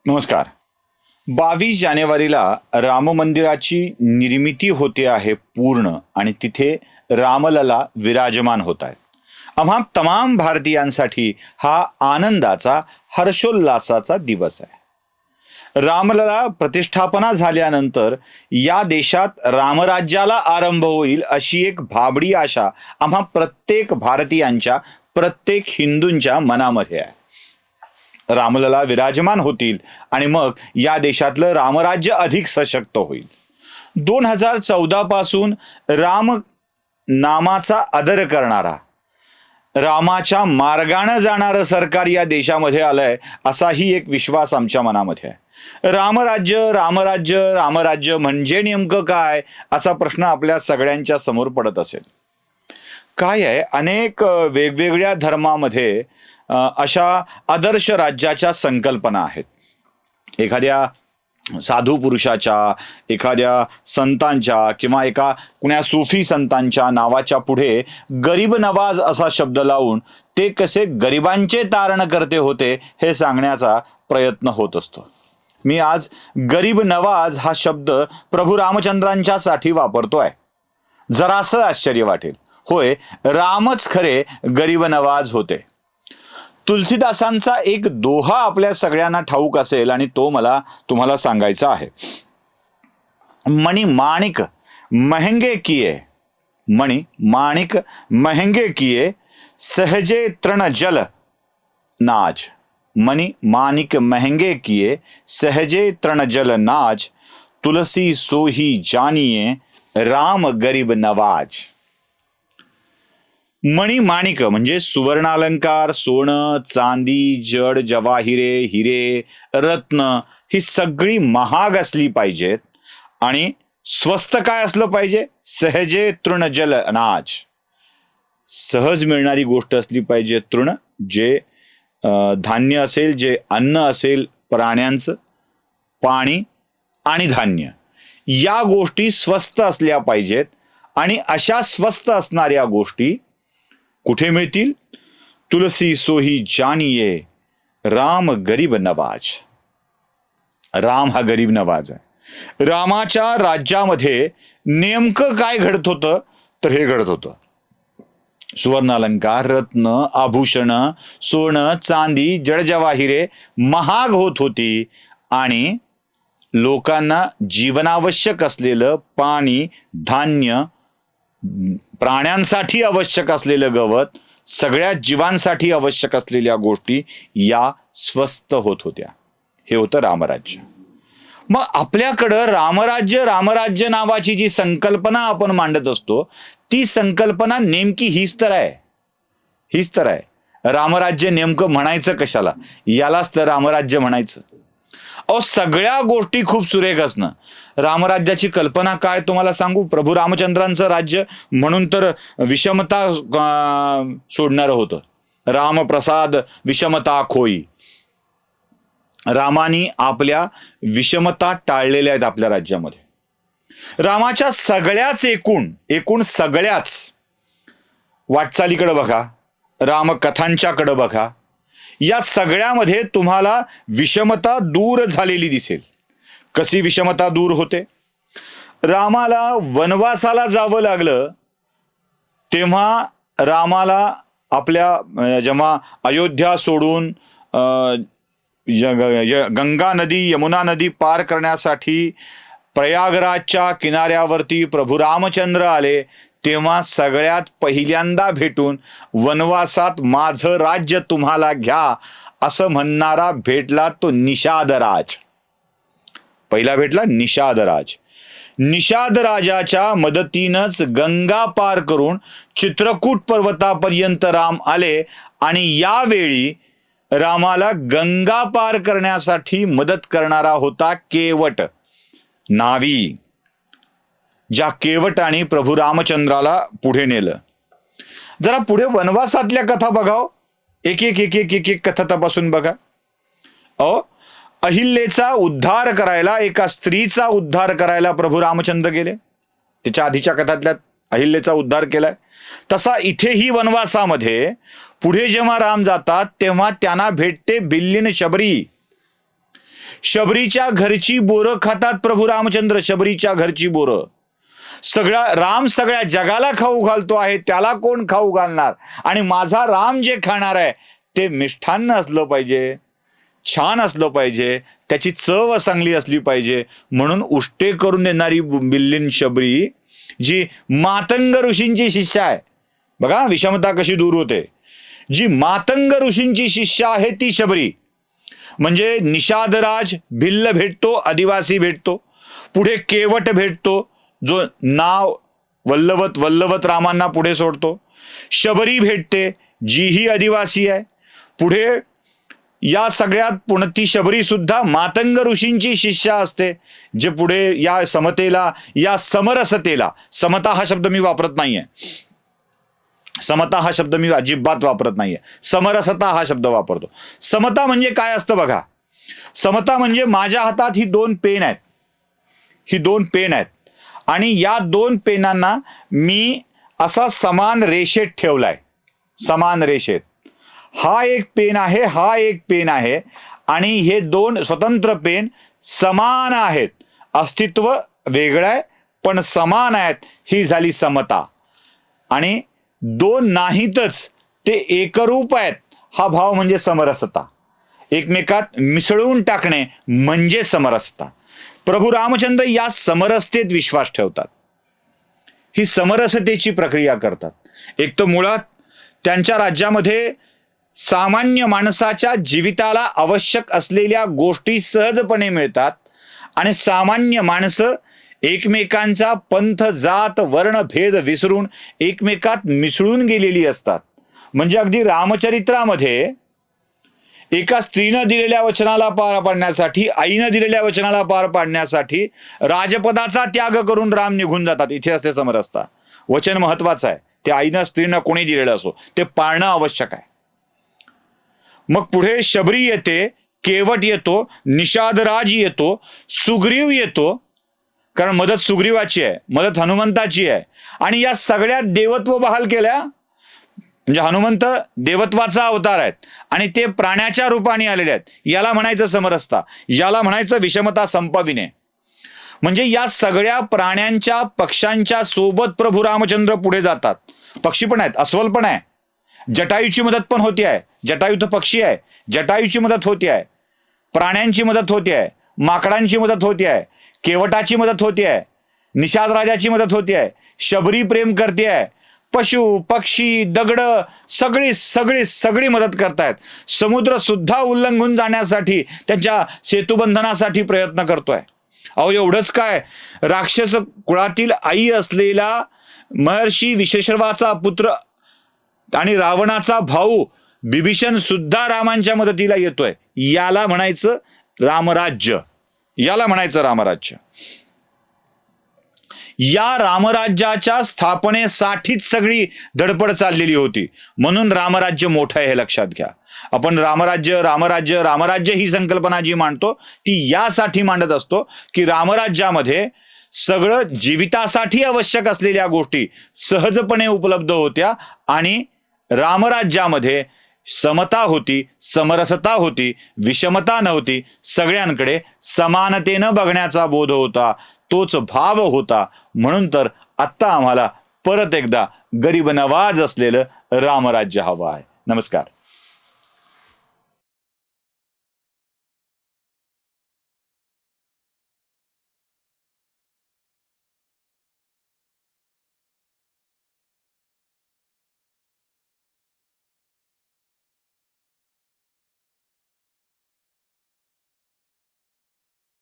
नमस्कार. 22 जानेवारीला राम मंदिराची निर्मिती होते आहे पूर्ण आणि तिथे रामलला विराजमान होत आहेत. आम्हा तमाम भारतीयांसाठी हा आनंदाचा हर्षोल्लासाचा दिवस आहे. रामलला प्रतिष्ठापना झाल्यानंतर या देशात रामराज्याला आरंभ होईल अशी एक भाबडी आशा आम्हा प्रत्येक भारतीयांच्या, प्रत्येक हिंदूंच्या मनामध्ये आहे. रामलला विराजमान होतील आणि मग या देशातलं रामराज्य अधिक सशक्त होईल. 2014 पासून राम नामाचा आदर करणारा, रामाच्या मार्गाने जाणारं सरकार या देशामध्ये आलंय असाही एक विश्वास आमच्या मनामध्ये आहे. रामराज्य रामराज्य रामराज्य म्हणजे नेमकं काय असा प्रश्न आपल्या सगळ्यांच्या समोर पडत असेल. काय आहे, अनेक वेगवेगळ्या धर्मामध्ये अशा आदर्श राज्याच्या संकल्पना आहेत. एखाद्या साधू पुरुषाच्या, एखाद्या संतांच्या किंवा एका कुण्या सुफी संतांच्या नावाच्या पुढे गरीब नवाज असा शब्द लावून ते कसे गरिबांचे तारण करते होते हे सांगण्याचा प्रयत्न होत असतो. मी आज गरीब नवाज हा शब्द प्रभू रामचंद्रांच्या साठी वापरतोय. जरासं आश्चर्य वाटेल. होय, रामच खरे गरीब नवाज होते. तुलसीदासांचा एक दोहा आपल्या सगळ्यांना ठाऊक असेल आणि तो मला तुम्हाला सांगायचा आहे. मणी माणिक महंगे किए, मणी माणिक महंगे किए, सहजे तृण जल नाज. मणी माणिक महंगे किए, सहजे तृण जल नाज, तुलसी सोही जानिए, राम गरीब नवाज. मणी माणिक म्हणजे सुवर्णालंकार, सोनं, चांदी, जड जवाहिरे, हिरे, रत्न ही सगळी महाग असली पाहिजेत आणि स्वस्त काय असलं पाहिजे? सहजे तृणजल अनाज. सहज मिळणारी गोष्ट असली पाहिजे. तृण जे धान्य असेल, जे अन्न असेल प्राण्यांचं, पाणी आणि धान्य, या गोष्टी स्वस्त असल्या पाहिजेत. आणि अशा स्वस्त असणाऱ्या गोष्टी कुठे मिळतील? तुलसी सोही जानिये, राम गरीब नवाज. राम हा गरीब नवाज आहे. रामाच्या राज्यामध्ये नेमकं काय घडत होतं? तर हे घडत होतं. सुवर्णालंकार, रत्न, आभूषण, सोनं, चांदी, जडजवाहिरे महाग होत होती आणि लोकांना जीवनावश्यक असलेलं पाणी, धान्य, प्राण्यांसाठी आवश्यक असलेलं गवत, सगळ्या जीवांसाठी आवश्यक असलेल्या गोष्टी या स्वस्त होत होत्या. हे होतं रामराज्य. मग आपल्याकडं रामराज्य रामराज्य नावाची जी संकल्पना आपण मांडत असतो, ती संकल्पना नेमकी हीच तर आहे. हीच तर आहे. रामराज्य नेमकं म्हणायचं कशाला? यालाच तर रामराज्य म्हणायचं. अहो, सगळ्या गोष्टी खूप सुरेख असणं. रामराज्याची कल्पना काय तुम्हाला सांगू? प्रभू रामचंद्रांचं राज्य म्हणून तर विषमता सोडणारं होतं. रामप्रसाद विषमता खोई. रामानी आपल्या विषमता टाळलेल्या आहेत आपल्या राज्यामध्ये. रामाच्या सगळ्याच एकूण सगळ्याच वाटचालीकडे बघा, रामकथांच्याकडे बघा, या सगळ्यामध्ये तुम्हाला विषमता दूर झालेली दिसेल. कशी विषमता दूर होते? रामाला वनवासाला जावं लागलं तेव्हा रामाला आपल्या जेव्हा अयोध्या सोडून गंगा नदी, यमुना नदी पार करण्यासाठी प्रयागराजच्या किनाऱ्यावरती प्रभू रामचंद्र आले, तेव्हा सगळ्यात पहिल्यांदा भेटून वनवासात माझं राज्य तुम्हाला घ्या असं म्हणणारा भेटला तो निषादराज. पहिला भेटला निषादराज. निषादराजाच्या मदतीनंच गंगा पार करून चित्रकूट पर्वतापर्यंत राम आले आणि यावेळी रामाला गंगा पार करण्यासाठी मदत करणारा होता केवट, नावी. ज्या केवटाने प्रभू रामचंद्राला पुढे नेलं. जरा पुढे वनवासातल्या कथा बघाव. एक एक एक एक एक एक कथा तपासून बघा. अहिल्येचा उद्धार करायला, एका स्त्रीचा उद्धार करायला प्रभू रामचंद्र गेले. त्याच्या आधीच्या कथातल्या अहिल्येचा उद्धार केलाय. तसा इथेही वनवासामध्ये पुढे जेव्हा राम जातात तेव्हा त्यांना भेटते भिल्लीन शबरी. शबरीच्या घरची बोरं खातात प्रभू रामचंद्र, शबरीच्या घरची बोरं. राम सगळ्या जगाला खाऊ घालतो आहे, त्याला कोण खाऊ घालणार? आणि माझा राम जे खाणार आहे ते मिष्ठान्न असलं पाहिजे, छान असलं पाहिजे, त्याची चव चांगली असली पाहिजे. म्हणून उष्टे करून देणारी बिल्लीन शबरी, जी मातंग ऋषींची शिष्या आहे, बघा विषमता कशी दूर होते. जी मातंग ऋषींची शिष्या आहे ती शबरी. म्हणजे निषादराज भिल्ल भेटतो, आदिवासी भेटतो, पुढे केवट भेटतो, जो नाव वल्लवत रामांना पुढे सोडतो. शबरी भेटते, जी ही आदिवासी आहे. पुढे या सगळ्यात पुन्हा ती शबरी सुद्धा मातंग ऋषींची शिष्या असते, जे पुढे या समतेला, या समरसतेला, समता हा शब्द मी वापरत नाहीये, समता हा शब्द मी अजिबात वापरत नाहीये, समरसता हा शब्द वापरतो. समता म्हणजे काय असतं बघा. समता म्हणजे माझ्या हातात ही दोन पेन आहेत, ही दोन पेन आहेत, आणि या दोन पेनांना मी असा समान रेषेत ठेवलाय, समान रेषेत. हा एक पेन आहे, हा एक पेन आहे, आणि हे दोन स्वतंत्र पेन समान आहेत. अस्तित्व वेगळं आहे पण समान आहेत, ही झाली समता. आणि दोन नाहीतच, ते एकरूप आहेत, हा भाव म्हणजे समरसता. एकमेकात मिसळून टाकणे म्हणजे समरसता. प्रभू रामचंद्र या समरसतेत विश्वास ठेवतात, ही समरसतेची प्रक्रिया करतात. एक तर मुळात त्यांच्या राज्यामध्ये सामान्य माणसाच्या जीविताला आवश्यक असलेल्या गोष्टी सहजपणे मिळतात, आणि सामान्य माणसं एकमेकांचा पंथ, जात, वर्ण भेद विसरून एकमेकात मिसळून गेलेली असतात. म्हणजे अगदी रामचरित्रामध्ये एका स्त्रीनं दिलेल्या वचनाला पार पाडण्यासाठी, आईनं दिलेल्या वचनाला पार पाडण्यासाठी राजपदाचा त्याग करून राम निघून जातात. इथे असते समरसता. वचन महत्वाचं आहे, ते आईनं स्त्रीनं कोणी दिलेलं असो, ते पाळणं आवश्यक आहे. मग पुढे शबरी येते, केवट येतो, निषादराज येतो, सुग्रीव येतो, कारण मदत सुग्रीवाची आहे, मदत हनुमंताची आहे. आणि या सगळ्या देवत्व बहाल केल्या, म्हणजे हनुमंत देवत्वाचा अवतार आहेत आणि ते प्राण्याच्या रूपाने आलेले आहेत. याला म्हणायचं समरसता, याला म्हणायचं विषमता संपविणे. म्हणजे या सगळ्या प्राण्यांच्या, पक्ष्यांच्या सोबत प्रभू रामचंद्र पुढे जातात. पक्षी पण आहेत, अस्वल पण आहे, जटायूची मदत पण होती आहे, जटायू तर पक्षी आहे, जटायूची मदत होती आहे, प्राण्यांची मदत होती आहे, माकडांची मदत होती आहे, केवटाची मदत होती आहे, निषाद राजाची मदत होती आहे, शबरी प्रेम करते आहे, पशु पक्षी दगड सगळी सगळी सगळी मदत करतायत. समुद्र सुद्धा उल्लंघून जाण्यासाठी, त्यांच्या सेतुबंधनासाठी प्रयत्न करतोय. अहो एवढंच काय, राक्षस कुळातील आई असलेला महर्षी विशेषर्वाचा पुत्र आणि रावणाचा भाऊ बिभीषण सुद्धा रामांच्या मदतीला येतोय. याला म्हणायचं रामराज्य, याला म्हणायचं रामराज्य. या रामराज्याच्या स्थापनेसाठीच सगळी धडपड चाललेली होती. म्हणून रामराज्य मोठं आहे हे लक्षात घ्या. आपण रामराज्य रामराज्य रामराज्य ही संकल्पना जी मांडतो ती यासाठी मांडत असतो की रामराज्यामध्ये सगळं जीवितासाठी आवश्यक असलेल्या गोष्टी सहजपणे उपलब्ध होत्या आणि रामराज्यामध्ये समता होती, समरसता होती, विषमता नव्हती, सगळ्यांकडे समानतेनं बघण्याचा बोध होता, तोच भाव होता. म्हणून तर आत्ता आम्हाला परत एकदा गरीब नवाज असलेलं रामराज्य हवं आहे. नमस्कार.